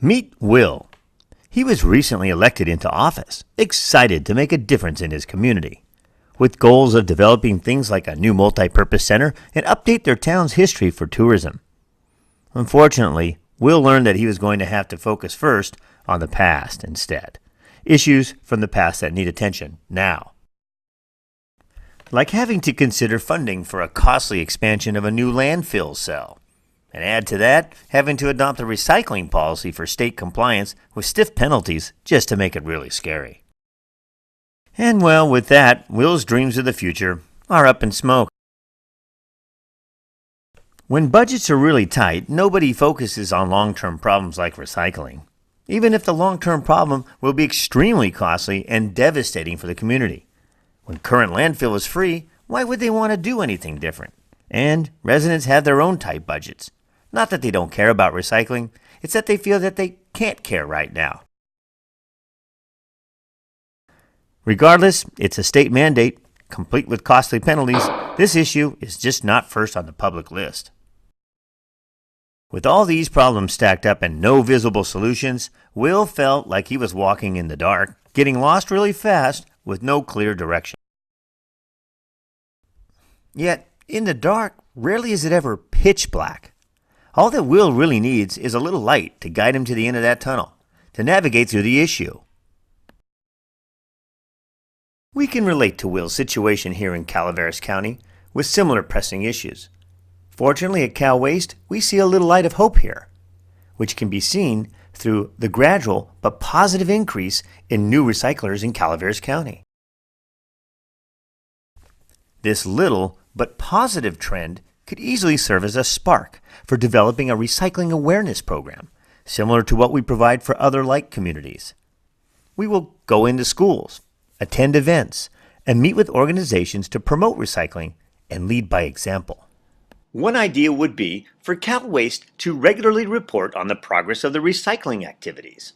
Meet Will. He was recently elected into office, excited to make a difference in his community, with goals of developing things like a new multi-purpose center and update their town's history for tourism. Unfortunately, Will learned that he was going to have to focus first on the past instead. Issues from the past that need attention now. Like having to consider funding for a costly expansion of a new landfill cell. And add to that, having to adopt a recycling policy for state compliance with stiff penalties just to make it really scary. And well, with that, Will's dreams of the future are up in smoke. When budgets are really tight, nobody focuses on long-term problems like recycling, even if the long-term problem will be extremely costly and devastating for the community. When current landfill is free, why would they want to do anything different? And residents have their own tight budgets. Not that they don't care about recycling, it's that they feel that they can't care right now. Regardless, it's a state mandate, complete with costly penalties. This issue is just not first on the public list. With all these problems stacked up and no visible solutions, Will felt like he was walking in the dark, getting lost really fast with no clear direction. Yet, in the dark, rarely is it ever pitch black. All that Will really needs is a little light to guide him to the end of that tunnel, to navigate through the issue. We can relate to Will's situation here in Calaveras County with similar pressing issues. Fortunately, at Cal Waste, we see a little light of hope here, which can be seen through the gradual but positive increase in new recyclers in Calaveras County. This little but positive trend could easily serve as a spark for developing a recycling awareness program, similar to what we provide for other like communities. We will go into schools, attend events, and meet with organizations to promote recycling and lead by example. One idea would be for Cal Waste to regularly report on the progress of the recycling activities.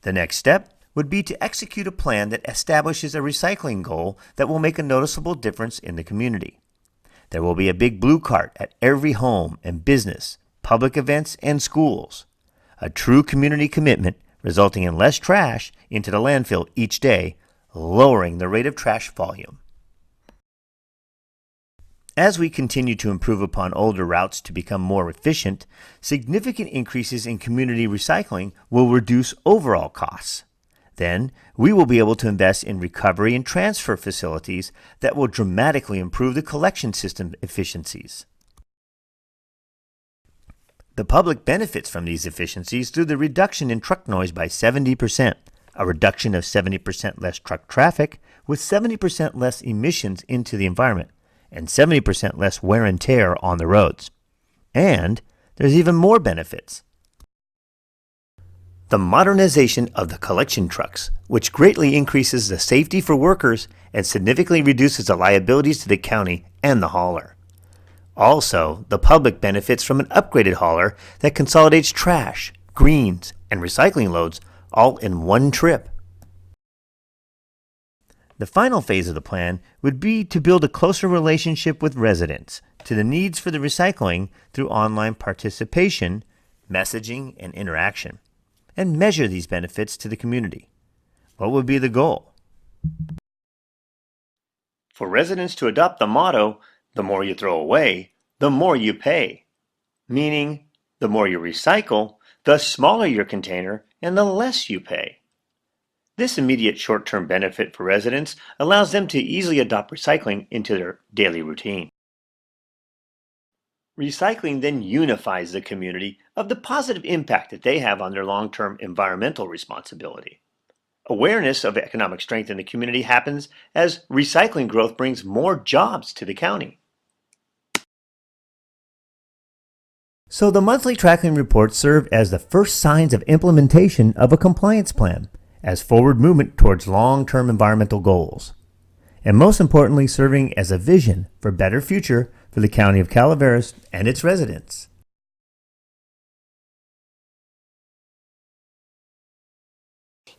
The next step would be to execute a plan that establishes a recycling goal that will make a noticeable difference in the community. There will be a big blue cart at every home and business, public events, and schools. A true community commitment resulting in less trash into the landfill each day, lowering the rate of trash volume. As we continue to improve upon older routes to become more efficient, significant increases in community recycling will reduce overall costs. Then, we will be able to invest in recovery and transfer facilities that will dramatically improve the collection system efficiencies. The public benefits from these efficiencies through the reduction in truck noise by 70%, a reduction of 70% less truck traffic with 70% less emissions into the environment, and 70% less wear and tear on the roads. And there's even more benefits. The modernization of the collection trucks, which greatly increases the safety for workers and significantly reduces the liabilities to the county and the hauler. Also, the public benefits from an upgraded hauler that consolidates trash, greens, and recycling loads all in one trip. The final phase of the plan would be to build a closer relationship with residents to the needs for the recycling through online participation, messaging, and interaction, and measure these benefits to the community. What would be the goal? For residents to adopt the motto, the more you throw away, the more you pay. Meaning, the more you recycle, the smaller your container and the less you pay. This immediate short-term benefit for residents allows them to easily adopt recycling into their daily routine. Recycling then unifies the community of the positive impact that they have on their long-term environmental responsibility. Awareness of economic strength in the community happens as recycling growth brings more jobs to the county. So the monthly tracking reports serve as the first signs of implementation of a compliance plan, as forward movement towards long-term environmental goals, and most importantly serving as a vision for a better future for the County of Calaveras and its residents.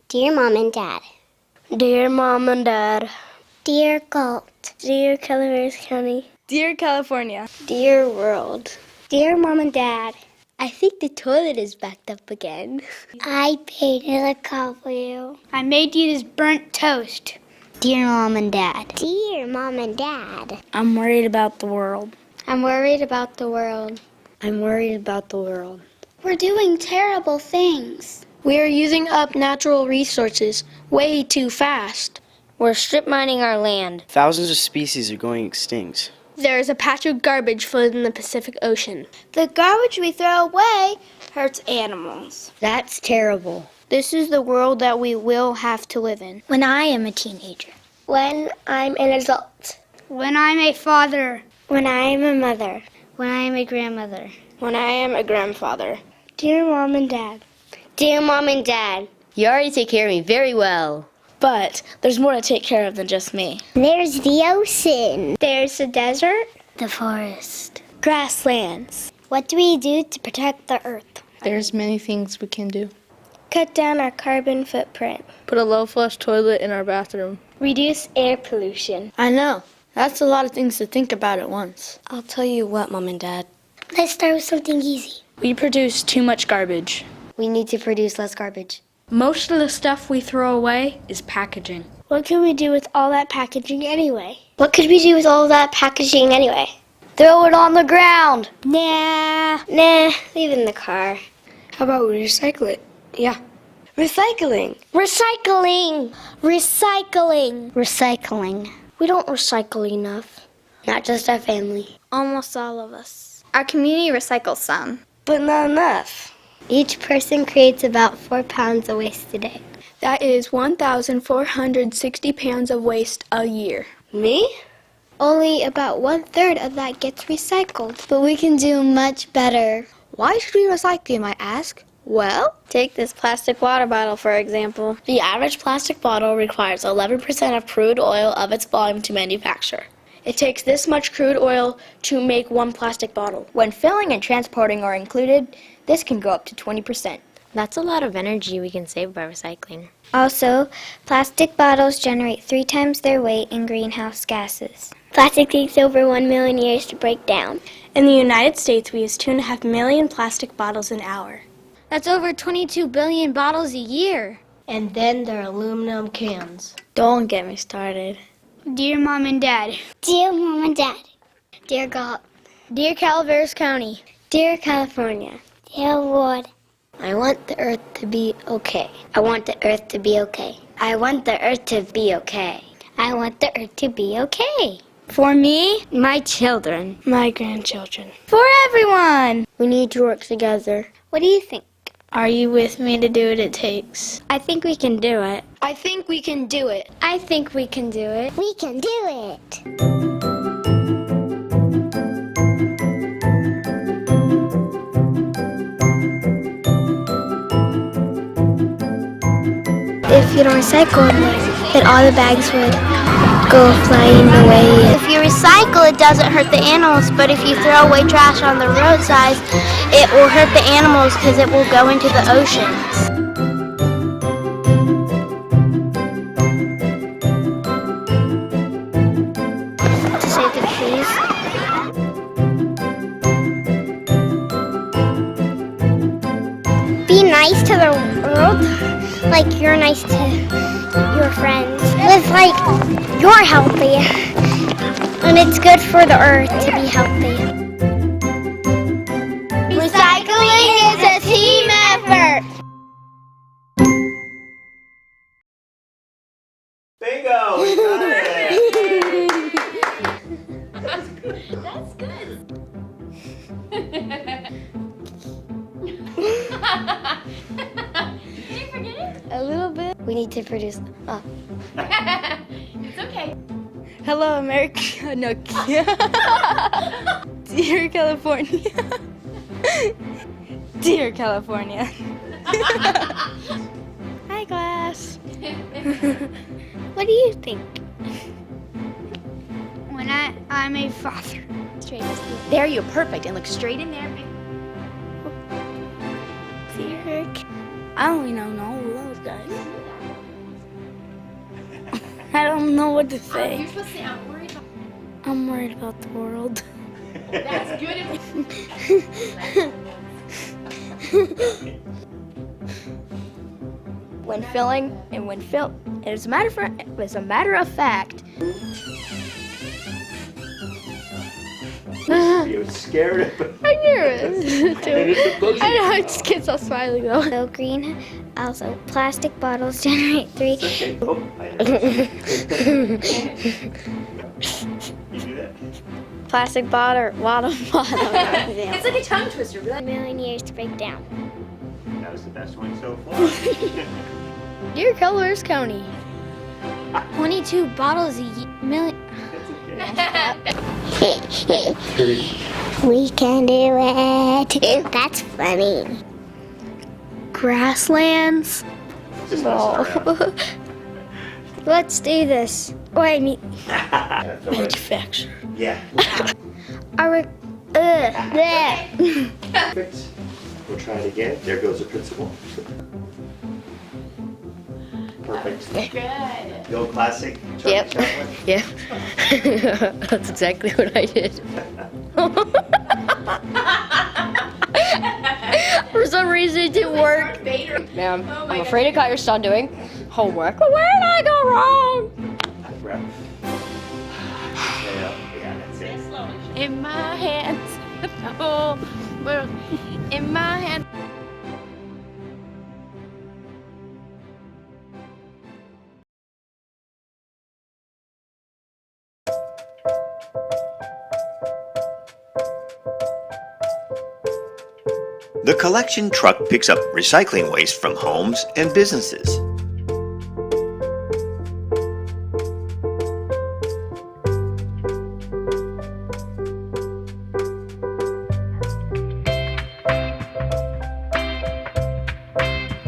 Dear Mom and Dad. Dear Mom and Dad. Dear Galt. Dear Calaveras County. Dear California. Dear world. Dear Mom and Dad, I think the toilet is backed up again. I painted a car for you. I made you this burnt toast. Dear Mom and Dad. Dear Mom and Dad. I'm worried about the world. I'm worried about the world. I'm worried about the world. We're doing terrible things. We are using up natural resources way too fast. We're strip mining our land. Thousands of species are going extinct. There is a patch of garbage floating in the Pacific Ocean. The garbage we throw away hurts animals. That's terrible. This is the world that we will have to live in. When I am a teenager. When I'm an adult. When I'm a father. When I am a mother. When I am a grandmother. When I am a grandfather. Dear Mom and Dad. Dear Mom and Dad. You already take care of me very well. But there's more to take care of than just me. There's the ocean. There's the desert. The forest. Grasslands. What do we do to protect the earth? There's many things we can do. Cut down our carbon footprint. Put a low-flush toilet in our bathroom. Reduce air pollution. I know. That's a lot of things to think about at once. I'll tell you what, Mom and Dad. Let's start with something easy. We produce too much garbage. We need to produce less garbage. Most of the stuff we throw away is packaging. What could we do with all that packaging anyway? What could we do with all that packaging anyway? Throw it on the ground. Nah, leave it in the car. How about we recycle it? Yeah. Recycling. Recycling. Recycling. We don't recycle enough. Not just our family. Almost all of us. Our community recycles some. But not enough. Each person creates about 4 pounds of waste a day. That is 1,460 pounds of waste a year. Me? Only about 1/3 of that gets recycled. But we can do much better. Why should we recycle, you might ask? Well, take this plastic water bottle, for example. The average plastic bottle requires 11% of crude oil of its volume to manufacture. It takes this much crude oil to make one plastic bottle. When filling and transporting are included, this can go up to 20%. That's a lot of energy we can save by recycling. Also, plastic bottles generate 3 times their weight in greenhouse gases. Plastic takes over 1 million years to break down. In the United States, we use 2.5 million plastic bottles an hour. That's over 22 billion bottles a year. And then there are aluminum cans. Don't get me started. Dear Mom and Dad. Dear Mom and Dad. Dear God. Dear Calaveras County. Dear California. Dear Lord. I want the earth to be okay. I want the earth to be okay. I want the earth to be okay. I want the earth to be okay. For me, My children. my grandchildren. For everyone. We need to work together. What do you think? Are you with me to do what it takes? I think we can do it. I think we can do it. I think we can do it. We can do it. If you don't recycle, then all the bags would go flying away. If you recycle, it doesn't hurt the animals, but if you throw away trash on the roadside, it will hurt the animals because it will go into the oceans. To save the trees. Be nice to the world, like you're nice to your friends. Live like you're healthy, and it's good for the earth to be healthy. Recycling is a team effort. Bingo! We got it! That's good. Did you forget it? A little bit. We need to produce. It's okay. Hello, America. No. Dear California. Dear California. Hi, class. What do you think? When I'm a father. There, you're perfect. And look straight in there. I don't even know those guys. I don't know what to say. You're supposed to say I'm worried about. I'm worried about the world. That's good. When filling and when fill, as a matter of fact. You're scared of it. I knew it. I know, I just can't stop smiling though. So green. Also, plastic bottles generate 3. Okay. Oh, I understand. You do that? Plastic bottle. It's like a tongue twister. million years to break down. That was the best one so far. Dear Colors County. 22 bottles a million. We can do it. That's funny. Grasslands. Just wanna start out. Let's do this. Oh, I mean, That's all right. Manufacture. Yeah. our. Bleh. Perfect. We'll try it again. There goes the principal. Perfect. Good. The old classic. Yep. Chocolate. Yeah. That's exactly what I did. For some reason it didn't work. Ma'am, I'm afraid I caught your son doing homework. Where did I go wrong? Breath. Yeah, that's it. In my hands. Oh, well, in my hand. The collection truck picks up recycling waste from homes and businesses.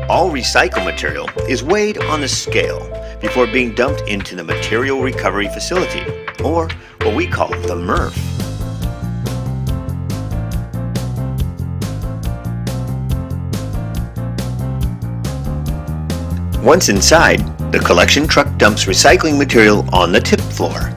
All recycled material is weighed on a scale before being dumped into the material recovery facility, or what we call the MRF. Once inside, the collection truck dumps recycling material on the tip floor.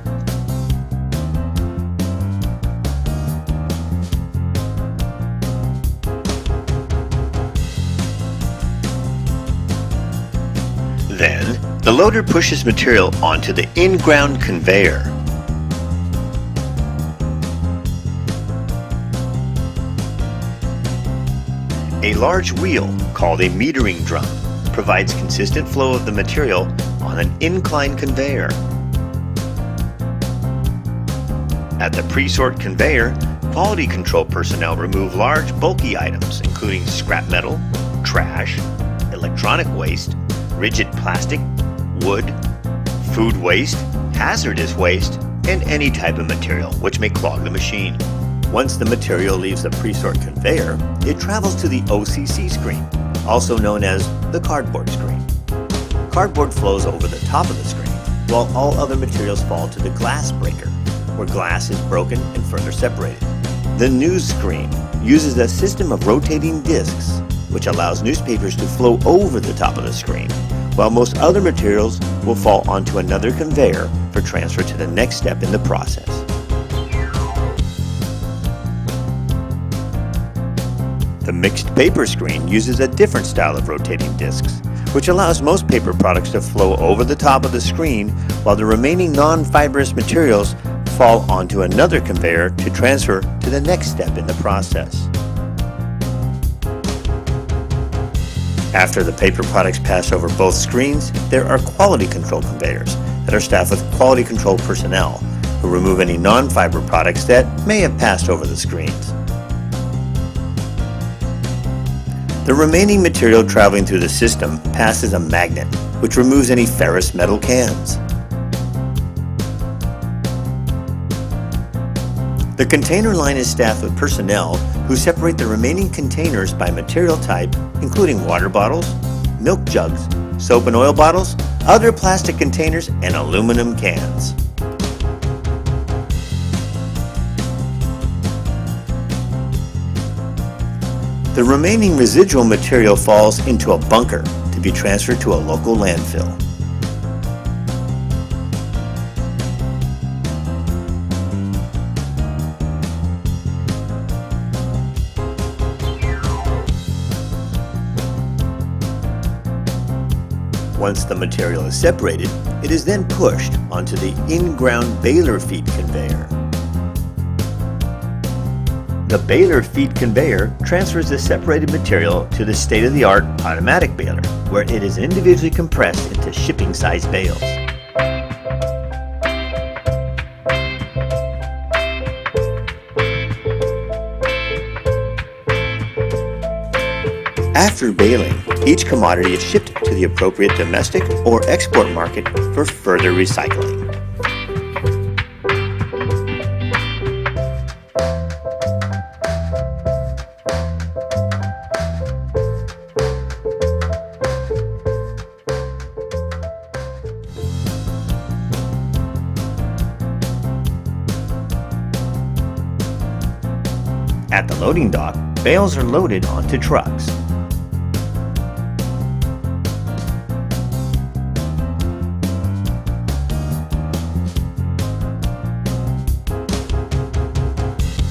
Then, the loader pushes material onto the in-ground conveyor. A large wheel, called a metering drum, provides consistent flow of the material on an inclined conveyor. At the pre-sort conveyor, quality control personnel remove large, bulky items, including scrap metal, trash, electronic waste, rigid plastic, wood, food waste, hazardous waste, and any type of material which may clog the machine. Once the material leaves the pre-sort conveyor, it travels to the OCC screen, also known as the cardboard screen. Cardboard flows over the top of the screen, while all other materials fall to the glass breaker, where glass is broken and further separated. The news screen uses a system of rotating discs, which allows newspapers to flow over the top of the screen, while most other materials will fall onto another conveyor for transfer to the next step in the process. The mixed paper screen uses a different style of rotating discs, which allows most paper products to flow over the top of the screen, while the remaining non-fibrous materials fall onto another conveyor to transfer to the next step in the process. After the paper products pass over both screens, there are quality control conveyors that are staffed with quality control personnel who remove any non-fiber products that may have passed over the screens. The remaining material traveling through the system passes a magnet, which removes any ferrous metal cans. The container line is staffed with personnel who separate the remaining containers by material type, including water bottles, milk jugs, soap and oil bottles, other plastic containers, and aluminum cans. The remaining residual material falls into a bunker to be transferred to a local landfill. Once the material is separated, it is then pushed onto the in-ground baler feed conveyor. The baler feed conveyor transfers the separated material to the state-of-the-art automatic baler, where it is individually compressed into shipping-size bales. After baling, each commodity is shipped to the appropriate domestic or export market for further recycling. At the loading dock, bales are loaded onto trucks.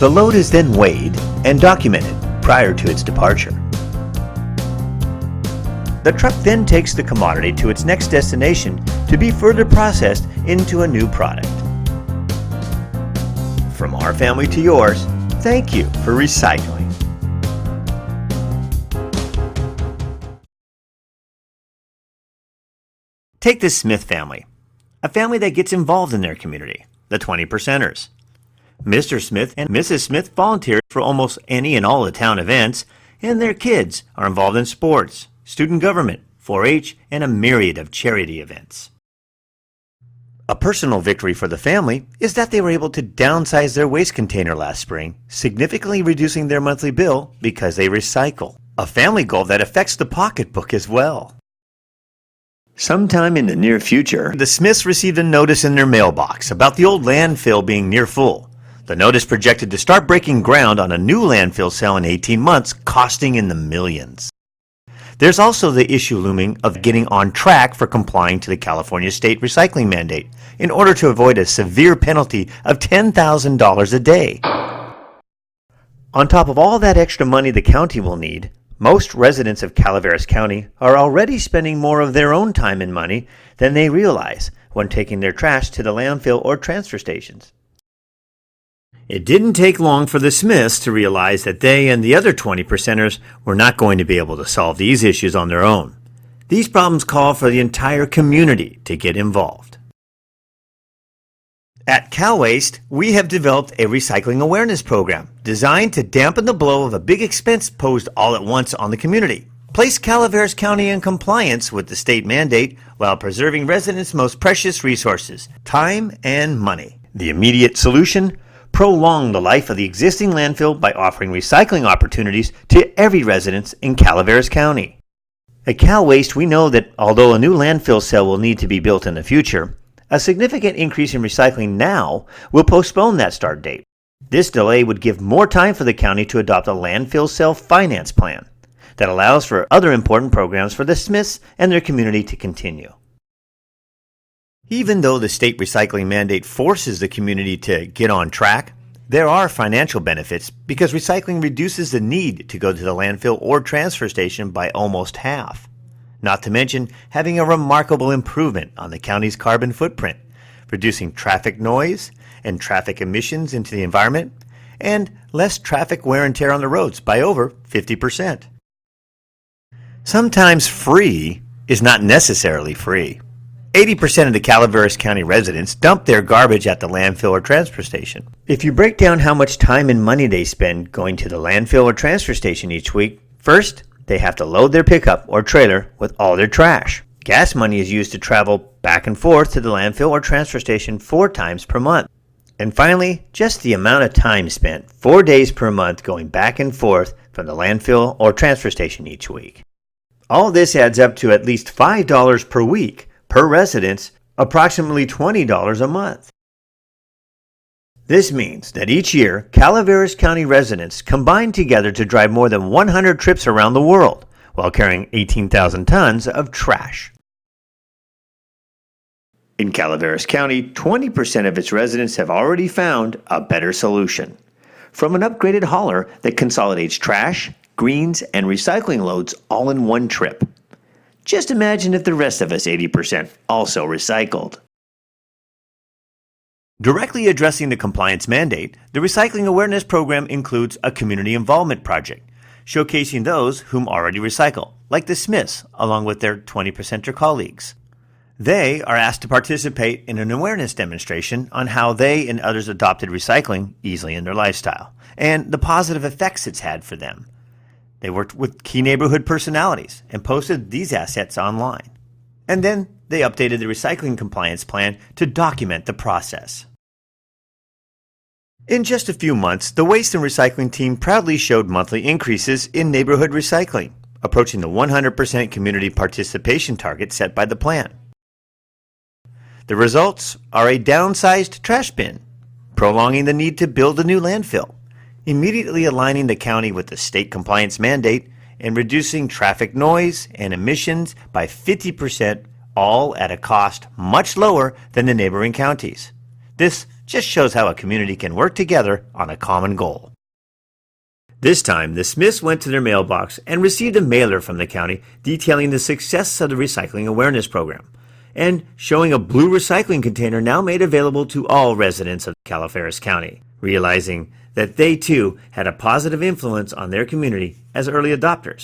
The load is then weighed and documented prior to its departure. The truck then takes the commodity to its next destination to be further processed into a new product. From our family to yours, thank you for recycling. Take the Smith family, a family that gets involved in their community, the 20%ers. Mr. Smith and Mrs. Smith volunteer for almost any and all the town events, and their kids are involved in sports, student government, 4-H, and a myriad of charity events. A personal victory for the family is that they were able to downsize their waste container last spring, significantly reducing their monthly bill because they recycle. A family goal that affects the pocketbook as well. Sometime in the near future, the Smiths received a notice in their mailbox about the old landfill being near full. The notice projected to start breaking ground on a new landfill cell in 18 months, costing in the millions. There's also the issue looming of getting on track for complying to the California state recycling mandate in order to avoid a severe penalty of $10,000 a day. On top of all that extra money the county will need, most residents of Calaveras County are already spending more of their own time and money than they realize when taking their trash to the landfill or transfer stations. It didn't take long for the Smiths to realize that they and the other 20%ers were not going to be able to solve these issues on their own. These problems call for the entire community to get involved. At CalWaste, we have developed a recycling awareness program designed to dampen the blow of a big expense posed all at once on the community. Place Calaveras County in compliance with the state mandate while preserving residents' most precious resources, time and money. The immediate solution? Prolong the life of the existing landfill by offering recycling opportunities to every resident in Calaveras County. At CalWaste, we know that although a new landfill cell will need to be built in the future, a significant increase in recycling now will postpone that start date. This delay would give more time for the county to adopt a landfill cell finance plan that allows for other important programs for the Smiths and their community to continue. Even though the state recycling mandate forces the community to get on track, there are financial benefits because recycling reduces the need to go to the landfill or transfer station by almost half. Not to mention having a remarkable improvement on the county's carbon footprint, reducing traffic noise and traffic emissions into the environment, and less traffic wear and tear on the roads by over 50%. Sometimes free is not necessarily free. 80% of the Calaveras County residents dump their garbage at the landfill or transfer station. If you break down how much time and money they spend going to the landfill or transfer station each week, first, they have to load their pickup or trailer with all their trash. Gas money is used to travel back and forth to the landfill or transfer station 4 times per month. And finally, just the amount of time spent 4 days per month going back and forth from the landfill or transfer station each week. All this adds up to at least $5 per week per resident, approximately $20 a month. This means that each year, Calaveras County residents combine together to drive more than 100 trips around the world while carrying 18,000 tons of trash. In Calaveras County, 20% of its residents have already found a better solution. From an upgraded hauler that consolidates trash, greens, and recycling loads all in one trip. Just imagine if the rest of us 80% also recycled. Directly addressing the compliance mandate, the Recycling Awareness Program includes a community involvement project, showcasing those whom already recycle, like the Smiths, along with their 20%er colleagues. They are asked to participate in an awareness demonstration on how they and others adopted recycling easily in their lifestyle, and the positive effects it's had for them. They worked with key neighborhood personalities and posted these assets online. And then they updated the recycling compliance plan to document the process. In just a few months, the waste and recycling team proudly showed monthly increases in neighborhood recycling, approaching the 100% community participation target set by the plan. The results are a downsized trash bin, prolonging the need to build a new landfill, immediately aligning the county with the state compliance mandate, and reducing traffic noise and emissions by 50%, all at a cost much lower than the neighboring counties. This just shows how a community can work together on a common goal. This time, the Smiths went to their mailbox and received a mailer from the county detailing the success of the Recycling Awareness Program and showing a blue recycling container now made available to all residents of Calaveras County, realizing that they too had a positive influence on their community as early adopters.